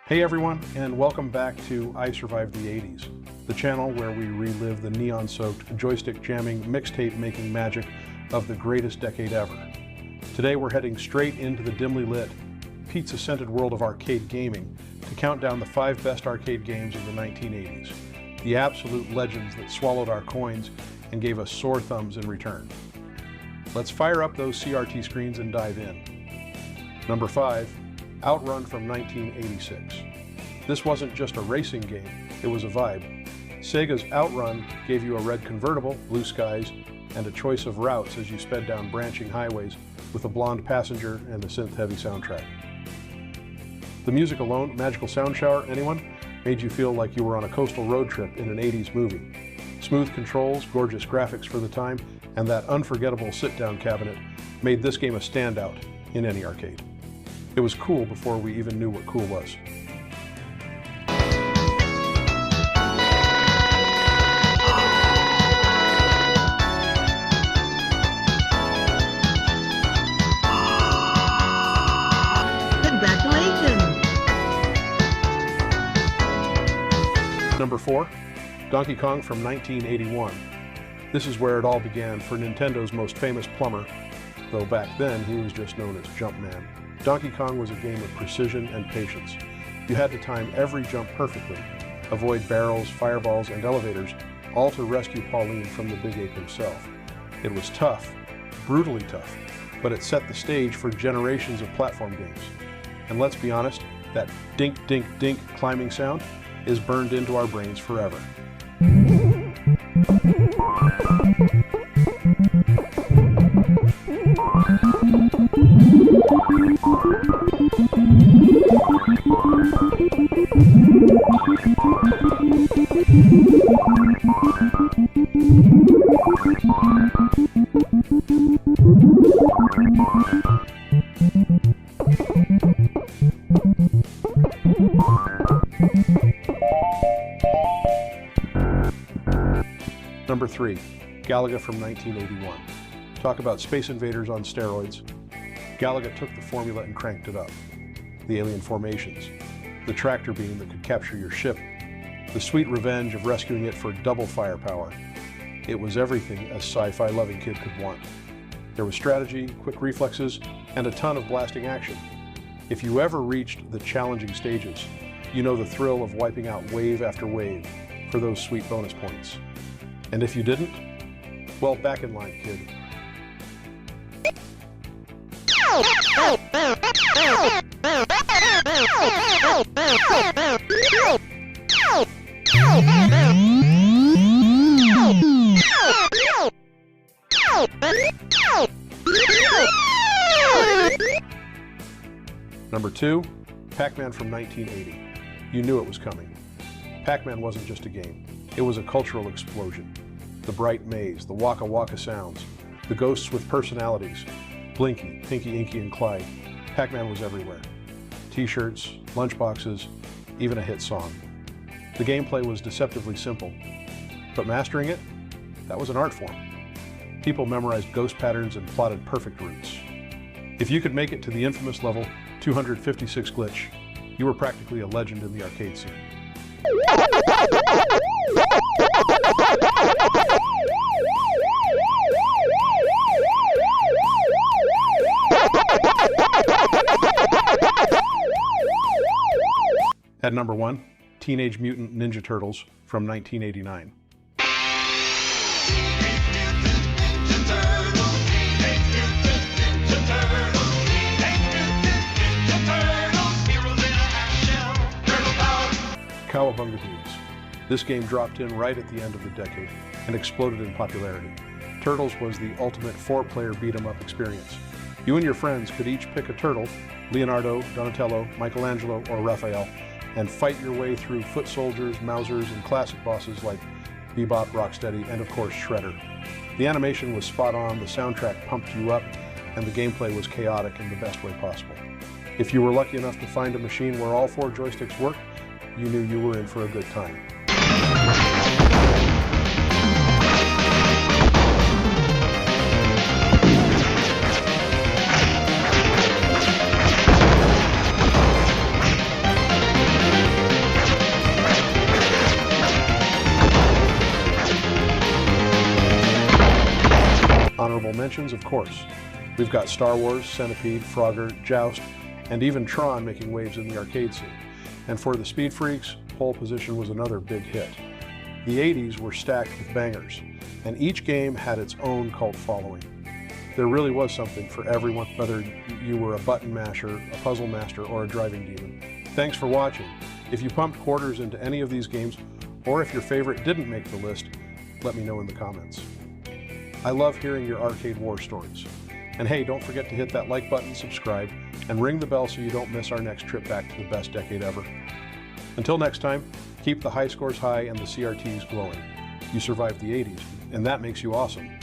Hey everyone, and welcome back to I Survived the 80s, the channel where we relive the neon-soaked, joystick jamming, mixtape making magic of the greatest decade ever. Today we're heading straight into the dimly lit, pizza-scented world of arcade gaming to count down the 5 best arcade games of the 1980s, the absolute legends that swallowed our coins and gave us sore thumbs in return. Let's fire up those CRT screens and dive in. Number 5. Outrun from 1986. This wasn't just a racing game, it was a vibe. Sega's Outrun gave you a red convertible, blue skies, and a choice of routes as you sped down branching highways with a blonde passenger and a synth-heavy soundtrack. The music alone, magical sound shower, anyone? Made you feel like you were on a coastal road trip in an 80s movie. Smooth controls, gorgeous graphics for the time, and that unforgettable sit-down cabinet made this game a standout in any arcade. It was cool before we even knew what cool was. Congratulations! Number 4, Donkey Kong from 1981. This is where it all began for Nintendo's most famous plumber, though back then he was just known as Jumpman. Donkey Kong was a game of precision and patience. You had to time every jump perfectly, avoid barrels, fireballs, and elevators, all to rescue Pauline from the Big Ape himself. It was tough, brutally tough, but it set the stage for generations of platform games. And let's be honest, that dink, dink, dink climbing sound is burned into our brains forever. Number 3, Galaga from 1981. Talk about Space Invaders on steroids. Galaga took the formula and cranked it up. The alien formations, the tractor beam that could capture your ship, the sweet revenge of rescuing it for double firepower. It was everything a sci-fi loving kid could want. There was strategy, quick reflexes, and a ton of blasting action. If you ever reached the challenging stages, you know the thrill of wiping out wave after wave for those sweet bonus points. And if you didn't, well, back in line, kid. Number 2, PacMan from 1980. You knew it was coming. PacMan wasn't just a game. It was a cultural explosion. The bright maze, the waka waka sounds, the ghosts with personalities, Blinky, Pinky, Inky, and Clyde. PacMan was everywhere. T-shirts, lunchboxes, even a hit song. The gameplay was deceptively simple, but mastering it, that was an art form. People memorized ghost patterns and plotted perfect routes. If you could make it to the infamous level 256 glitch, you were practically a legend in the arcade scene. At number 1, Teenage Mutant Ninja Turtles from 1989. Cowabunga dudes. This game dropped in right at the end of the decade and exploded in popularity. Turtles was the ultimate 4-player beat-em-up experience. You and your friends could each pick a turtle, Leonardo, Donatello, Michelangelo, or Raphael, and fight your way through foot soldiers, Mousers, and classic bosses like Bebop, Rocksteady, and of course Shredder. The animation was spot on, the soundtrack pumped you up, and the gameplay was chaotic in the best way possible. If you were lucky enough to find a machine where all 4 joysticks worked, you knew you were in for a good time. mentions? Of course. We've got Star Wars, Centipede, Frogger, Joust, and even Tron making waves in the arcade scene. And for the speed freaks, Pole Position was another big hit. The 80s were stacked with bangers, and each game had its own cult following. There really was something for everyone, whether you were a button masher, a puzzle master, or a driving demon. Thanks for watching. If you pumped quarters into any of these games, or if your favorite didn't make the list, let me know in the comments. I love hearing your arcade war stories. And hey, don't forget to hit that like button, subscribe, and ring the bell so you don't miss our next trip back to the best decade ever. Until next time, keep the high scores high and the CRTs glowing. You survived the 80s, and that makes you awesome.